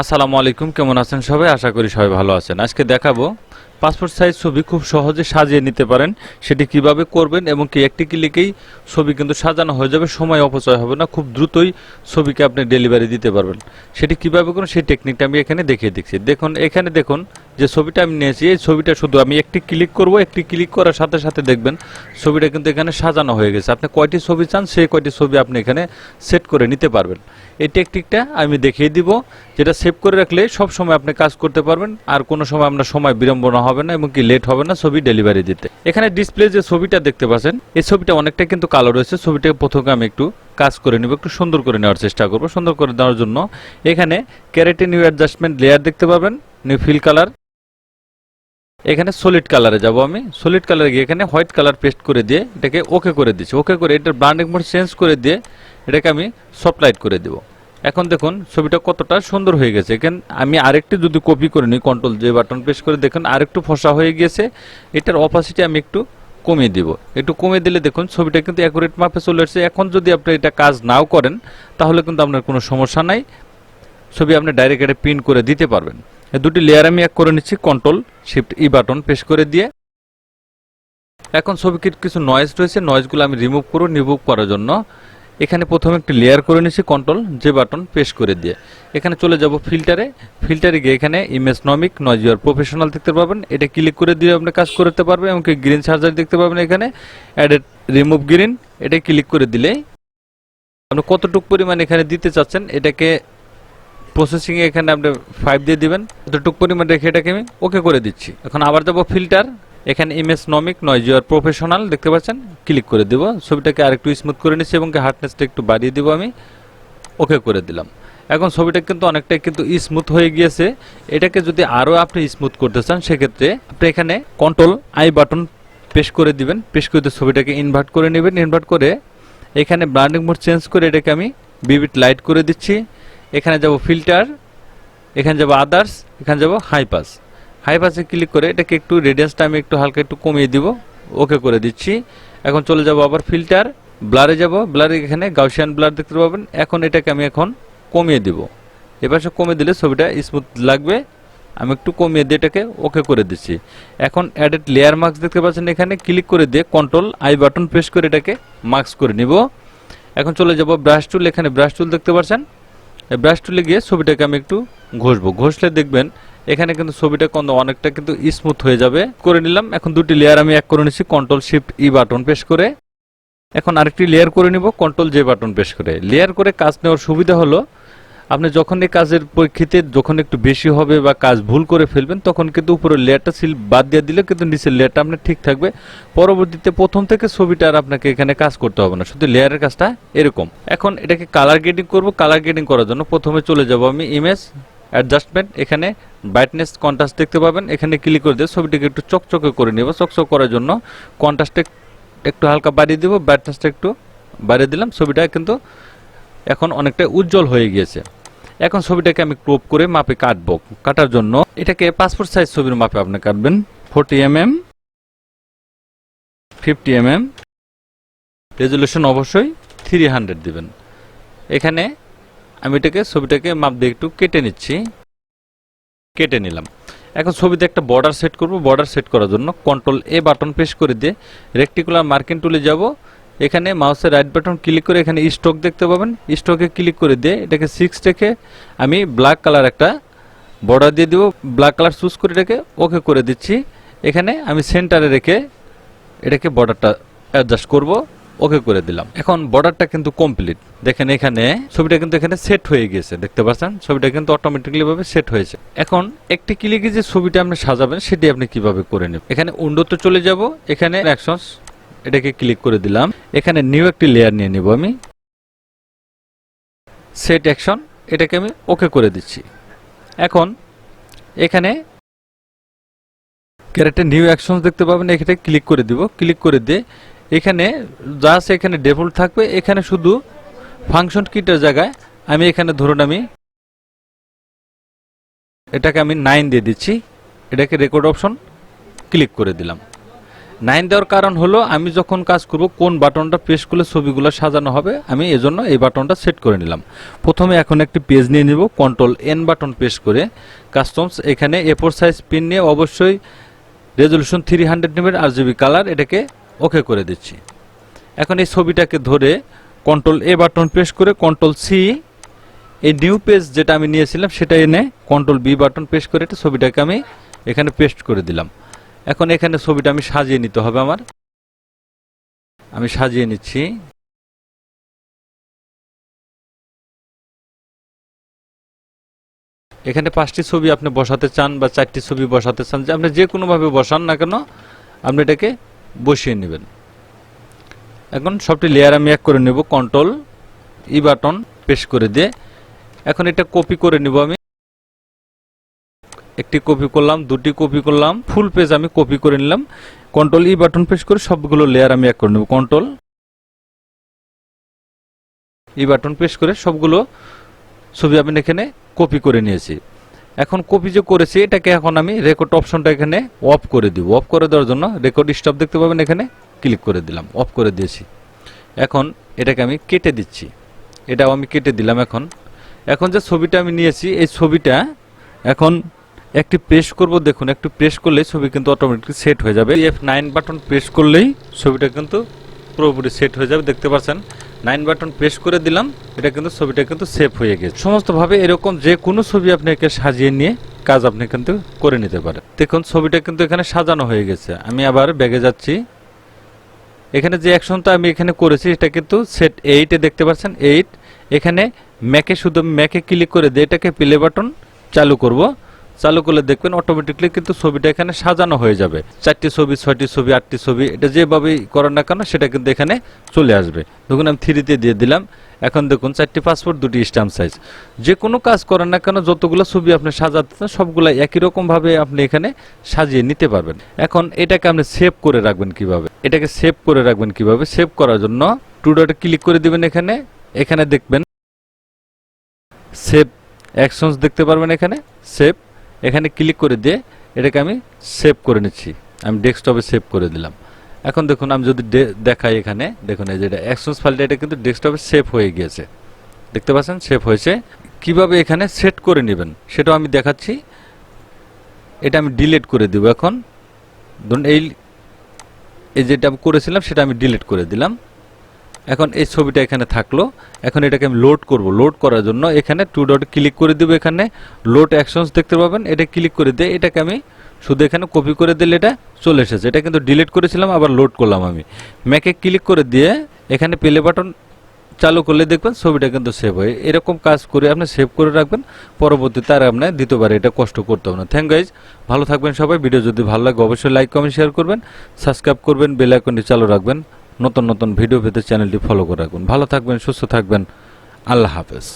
আসসালামু আলাইকুম, কেমন আছেন সবাই? আশা করি সবাই ভালো আছেন। আজকে দেখাবো পাসপোর্ট সাইজ ছবি খুব সহজে সাজিয়ে নিতে পারেন, সেটি কিভাবে করবেন এবং কি একটি ক্লিকেই ছবি কিন্তু সাজানো হয়ে যাবে, সময় অপচয় হবে না, খুব দ্রুতই ছবিকে আপনি ডেলিভারি দিতে পারবেন। সেটি কিভাবে করুন সেই টেকনিকটা আমি এখানে দেখিয়ে দিচ্ছি। দেখুন এখানে দেখুন যে ছবিটা আমি নিয়েছি, এই ছবিটা শুধু আমি একটি ক্লিক করব, একটি ক্লিক করার সাথে সাথে দেখবেন ছবিটা কিন্তু এখানে সাজানো হয়ে গেছে। আপনি কয়টি ছবি চান সেই কয়টি ছবি আপনি এখানে সেট করে নিতে পারবেন। এই টেকনিকটা আমি দেখিয়ে দিব, যেটা সেভ করে রাখলে সব সময় আপনি কাজ করতে পারবেন, আর কোনো সময় আপনার সময় বিড়ম্বনা হবে না এবং কি লেট হবে না ছবি ডেলিভারি দিতে। এখানে ডিসপ্লে যে ছবিটা দেখতে পাচ্ছেন, এই ছবিটা অনেকটা কিন্তু কালো রয়েছে। ছবিটাকে প্রথমে আমি একটু কাজ করে নেব, একটু সুন্দর করে নেওয়ার চেষ্টা করব। সুন্দর করে দেওয়ার জন্য এখানে ক্যারেটে নিউ অ্যাডজাস্টমেন্ট লেয়ার দেখতে পাবেন, নিউ ফিল কালার। এখানে সলিড কালারে যাব, আমি সলিড কালারে গিয়ে এখানে হোয়াইট কালার পেস্ট করে দিয়ে এটাকে ওকে করে দিচ্ছি। ওকে করে এটার ব্রান্ডিং মোড চেঞ্জ করে দিয়ে এটাকে আমি সফট লাইট করে দেব। এখন দেখুন ছবিটা কতটা সুন্দর হয়ে গেছে। এখানে আমি আরেকটু যদি কপি করে নিই, কন্ট্রোল যে বাটন প্রেস করে দেখুন আরেকটু ফসা হয়ে গিয়েছে। এটার অপাসিটি আমি একটু কমিয়ে দিব। একটু কমিয়ে দিলে দেখুন ছবিটা কিন্তু অ্যাকুরেট মাপে চলে আসছে। এখন যদি আপনি এটা কাজ নাও করেন তাহলে কিন্তু আপনার কোনো সমস্যা নাই, ছবি আপনি ডাইরেক্ট এটা প্রিন্ট করে দিতে পারবেন। এই দুটি লেয়ার আমি এক করে নিচ্ছি, কন্ট্রোল শিফট ই বাটন প্রেস করে দিয়ে। এখন ছবির কিছু নয়েজ রয়েছে, নয়েজগুলো আমি রিমুভ করব। রিমুভ করার জন্য এখানে প্রথমে একটি লেয়ার করে নিচ্ছি, কন্ট্রোল যে বাটন প্রেস করে দিয়ে এখানে চলে যাব ফিল্টারে। ফিল্টারে গিয়ে এখানে ইমেজ নমিক নয়েজ ইউর প্রফেশনাল দেখতে পাবেন, এটা ক্লিক করে দিয়ে আপনি কাজ করতে পারবেন। এমনকি গ্রিন চার্জার দেখতে পাবেন, এখানে অ্যাডেড রিমুভ গ্রিন, এটা ক্লিক করে দিলে আপনি কতটুকু পরিমাণ এখানে দিতে চাচ্ছেন এটাকে প্রসেসিংয়ে এখানে আপনি 5 দিয়ে দিবেন। এতটুকু পরিমাণ রেখে এটাকে আমি ওকে করে দিচ্ছি। এখন আবার যাব ফিল্টার, এখানে ইমেজ নমিক নয়েজ ইউর প্রফেশনাল দেখতে পাচ্ছেন, ক্লিক করে দেব। ছবিটাকে আরেকটু স্মুথ করে নিচ্ছি এবং হার্ডনেসটা একটু বাড়িয়ে দিব, আমি ওকে করে দিলাম। এখন ছবিটা কিন্তু অনেকটাই কিন্তু স্মুথ হয়ে গিয়েছে। এটাকে যদি আরও আপনি স্মুথ করতে চান সেক্ষেত্রে আপনি এখানে কন্ট্রোল আই বাটন প্রেস করে দিবেন। প্রেস করে দিয়ে ছবিটাকে ইনভার্ট করে নেবেন। ইনভার্ট করে এখানে ব্রান্ডিং মোড চেঞ্জ করে এটাকে আমি বিবিট লাইট করে দিচ্ছি। এখানে যাব ফিল্টার, এখানে যাব আদার্স, এখানে যাব হাই পাস। হাই পাসে ক্লিক করে এটাকে একটু রেডিয়াসটা আমি একটু হালকা একটু কমিয়ে দিব, ওকে করে দিচ্ছি। এখন চলে যাব আবার ফিল্টার, ব্লারে যাব। ব্লারে এখানে গাউসিয়ান ব্লার দেখতে পাবেন। এখন এটাকে আমি এখন কমিয়ে দিব। এপাশে কমিয়ে দিলে ছবিটা স্মুথ লাগবে। আমি একটু কমিয়ে দিয়ে এটাকে ওকে করে দিচ্ছি। এখন অ্যাডেড লেয়ার মার্কস দেখতে পাচ্ছেন, এখানে ক্লিক করে দিয়ে কন্ট্রোল আই বাটন প্রেস করে এটাকে মার্কস করে নিব। এখন চলে যাব ব্রাশ টুল, এখানে ব্রাশ টুল দেখতে পাচ্ছেন। এই ব্রাশ টুলে গিয়ে ছবিটাকে আমি একটু ঘষবো। ঘষলে দেখবেন এখানে কিন্তু ছবিটা অনেকটা কিন্তু স্মুথ হয়ে যাবে। করে নিলাম। এখন দুটি লেয়ার আমি এক করে নিচ্ছি, কন্ট্রোল শিফট ই বাটন প্রেস করে। এখন আরেকটি লেয়ার করে নিব, কন্ট্রোল জে বাটন প্রেস করে। লেয়ার করে কাজ নেওয়ার সুবিধা হলো আপনি যখন এই কাজের পরিপ্রেক্ষিতে যখন একটু বেশি হবে বা কাজ ভুল করে ফেলবেন তখন কিন্তু উপরের লেয়ারটা সিল বাদ দিয়ে দিলে কিন্তু নিচের লেয়ারটা আপনার ঠিক থাকবে। পরবর্তীতে প্রথম থেকে ছবিটা আর আপনাকে এখানে কাজ করতে হবে না, শুধু লেয়ারের কাজটা এরকম। এখন এটাকে কালার গ্রেডিং করব। কালার গ্রেডিং করার জন্য প্রথমে চলে যাব আমি ইমেজ অ্যাডজাস্টমেন্ট, এখানে ব্রাইটনেস কন্ট্রাস্ট দেখতে পাবেন। এখানে ক্লিক করে দিয়ে ছবিটাকে একটু চকচকে করে নেব। চকচক করার জন্য কন্ট্রাস্টটা একটু হালকা বাড়িয়ে দেব, ব্রাইটনেসটা একটু বাড়িয়ে দিলাম। ছবিটা কিন্তু এখন অনেকটা উজ্জ্বল হয়ে গিয়েছে। এখন ছবিটাকে আমি ক্রপ করে মাপে কাটবো। কাটার জন্য এটাকে পাসপোর্ট সাইজ ছবির মাপে আপনি কাটবেন। 40 mm, 50 mm, রেজুলেশন অবশ্যই 300 দিবেন। এখানে আমি এটাকে ছবিটাকে মাপ দিয়ে একটু কেটে নিচ্ছি, কেটে নিলাম। এখন ছবিতে একটা বর্ডার সেট করব। বর্ডার সেট করার জন্য কন্ট্রোল এ বাটন প্রেস করে দিয়ে রেক্টিকুলার মার্কিং টুলে যাব। এখানে মাউসের রাইট বাটন ক্লিক করে এখানে স্ট্রোক দেখতে পাবেন, স্ট্রোকে ক্লিক করে দিয়ে এটাকে 6 রেখে আমি ব্ল্যাক কালার একটা বর্ডার দিয়ে দিব। ব্ল্যাক কালার চুজ করে এটাকে ওকে করে দিচ্ছি। এখানে আমি সেন্টারে রেখে এটাকে বর্ডারটা অ্যাডজাস্ট করব, ওকে করে দিলাম। এখন বর্ডারটা কিন্তু কমপ্লিট। দেখেন এখানে ছবিটা কিন্তু এখানে সেট হয়ে গেছে, দেখতে পাচ্ছেন ছবিটা কিন্তু অটোমেটিক্যালি ভাবে সেট হয়েছে। এখন একটি ক্লিকে যে ছবিটা আপনি সাজাবেন সেটি আপনি কিভাবে করে নেবেন, এখানে উইন্ডোতে চলে যাব। এখানে অ্যাকশনস, এটাকে ক্লিক করে দিলাম। এখানে নিউ একটি লেয়ার নিয়ে নিব আমি, সেট অ্যাকশন, এটাকে আমি ওকে করে দিচ্ছি। এখন এখানে ক্যারেক্টার নিউ অ্যাকশনস দেখতে পাবেন, এখানে ক্লিক করে দিব। ক্লিক করে দিয়ে এখানে জাস্ট এখানে ডিফল্ট থাকবে। এখানে শুধু ফাংশন কিটার জায়গায় আমি এখানে ধরুন আমি এটাকে আমি 9 দিয়ে দিচ্ছি। এটাকে রেকর্ড অপশন ক্লিক করে দিলাম। 9 দেওয়ার কারণ হলো আমি যখন কাজ করব কোন বাটনটা প্রেস করলে ছবিগুলো সাজানো হবে, আমি এজন্য এই বাটনটা সেট করে নিলাম। প্রথমে এখন একটি পেজ নিয়ে নিব, কন্ট্রোল এন বাটন প্রেস করে কাস্টমস এখানে A4 সাইজ পিন নিয়ে অবশ্যই রেজলিউশন 300 নেবেন, RGB কালার, এটাকে ওকে করে দিচ্ছি। এখন এই ছবিটাকে ধরে কন্ট্রোল এ বাটন প্রেস করে কন্ট্রোল সি, এই নিউ পেজ যেটা আমি নিয়েছিলাম সেটা এনে কন্ট্রোল বি বাটন প্রেস করে এটা ছবিটাকে আমি এখানে পেস্ট করে দিলাম। এখন এখানে ছবিটা আমি সাজিয়ে নিতে হবে আমার, আমি সাজিয়ে নিচ্ছি। এখানে 5টি ছবি আপনি বসাতে চান বা 4টি ছবি বসাতে চান, যে আপনি যে কোনোভাবে বসান না কেন আপনি এটাকে বসিয়ে নেবেন। এখন সবটি লেয়ার আমি এক করে নেব, কন্ট্রোল ই বাটন প্রেস করে দিয়ে এখন এটা কপি করে নিব। আমি একটি কপি করলাম, দুটি কপি করলাম, ফুল পেজ আমি কপি করে নিলাম। কন্ট্রোল ই বাটন প্রেস করে সবগুলো লেয়ার আমি এক করে নেব, কন্ট্রোল ই বাটন প্রেস করে সবগুলো ছবি আমি এখানে কপি করে নিয়েছি। এখন কপি যে করেছি এটাকে এখন আমি রেকর্ড অপশনটা এখানে অফ করে দিব। অফ করে দেওয়ার জন্য রেকর্ড স্টপ দেখতে পাবেন, এখানে ক্লিক করে দিলাম, অফ করে দিয়েছি। এখন এটাকে আমি কেটে দিচ্ছি, এটাও আমি কেটে দিলাম। এখন যে ছবিটা আমি নিয়েছি এই ছবিটা এখন একটি প্রেস করব, দেখুন একটু প্রেস করলেই ছবি কিন্তু অটোমেটিক সেট হয়ে যাবে। F9 বাটন প্রেস করলেই ছবিটা কিন্তু পুরোপুরি সেট হয়ে যাবে, দেখতে পাচ্ছেন 9 বাটন প্রেস করে দিলাম, এটা কিন্তু ছবিটা কিন্তু সেভ হয়ে গেছে। সমস্তভাবে এরকম যে কোনো ছবি আপনি একে সাজিয়ে নিয়ে কাজ আপনি কিন্তু করে নিতে পারেন। দেখুন ছবিটা কিন্তু এখানে সাজানো হয়ে গেছে। আমি আবার ব্যাগে যাচ্ছি, এখানে যে অ্যাকশনটা আমি এখানে করেছি এটা কিন্তু সেট 8 এ দেখতে পাচ্ছেন 8। এখানে ম্যাকে শুধু ম্যাকে ক্লিক করে দিয়ে এটাকে প্লে বাটন চালু করব, চালু করলে দেখবেন অটোমেটিকলি কিন্তু ছবিটা এখানে সাজানো হয়ে যাবে। 4টি ছবি, 6টি ছবি, 8টি ছবি, এটা যেভাবেই করেন না কেন সেটা কিন্তু এখানে চলে আসবে। দেখুন আমি 3-তে দিয়ে দিলাম। এখন দেখুন 4টি পাসপোর্ট, 2টি স্ট্যাম্প সাইজ। যে কোনো কাজ করেন না কেন যতগুলো ছবি আপনি সাজাতে চান সবগুলো একই রকম ভাবে আপনি এখানে সাজিয়ে নিতে পারবেন। এখন এটাকে আপনি সেভ করে রাখবেন কিভাবে, এটাকে সেভ করে রাখবেন কিভাবে, সেভ করার জন্য টু ডটে ক্লিক করে দিবেন। এখানে দেখবেন সেভ অ্যাকশনস দেখতে পারবেন, এখানে সেভ, এখানে ক্লিক করে দিয়ে এটাকে আমি সেভ করে নিচ্ছি। আমি ডেস্কটপে সেভ করে দিলাম। এখন দেখুন আমি যদি দেখাই, এখানে দেখুন এই যে অ্যাকশনস ফাইলটা এটা কিন্তু ডেস্কটপে সেভ হয়ে গিয়েছে, দেখতে পাচ্ছেন সেভ হয়েছে। কিভাবে এখানে সেট করে নেবেন সেটাও আমি দেখাচ্ছি। এটা আমি ডিলিট করে দিব। এখন ধরুন এই যেটা আমি করেছিলাম সেটা আমি ডিলিট করে দিলাম। এখন এই ছবিটা এখানে থাকলো। এখন এটাকে আমি লোড করব। লোড করার জন্য এখানে টু ডট ক্লিক করে দিব, এখানে লোড অ্যাকশনস দেখতে পাবেন, এটা ক্লিক করে দিয়ে এটাকে আমি শুধু এখানে কপি করে দিলে এটা চলে এসেছে। এটা কিন্তু ডিলিট করেছিলাম, আবার লোড করলাম। আমি ম্যাকে ক্লিক করে দিয়ে এখানে প্লে বাটন চালু করলে দেখবেন ছবিটা কিন্তু সেভ হয়। এরকম কাজ করে আপনি সেভ করে রাখবেন, পরবর্তীতে আর আপনার দ্বিতীয়বার এটা কষ্ট করতে হবে না। থ্যাংক গাইজ, ভালো থাকবেন সবাই। ভিডিও যদি ভালো লাগে অবশ্যই লাইক, কমেন্ট, শেয়ার করবেন, সাবস্ক্রাইব করবেন, বেল আইকনটি চালু রাখবেন, নতুন নতুন ভিডিও পেতে চ্যানেলটি ফলো করে রাখবেন। ভালো থাকবেন, সুস্থ থাকবেন, আল্লাহ হাফেজ।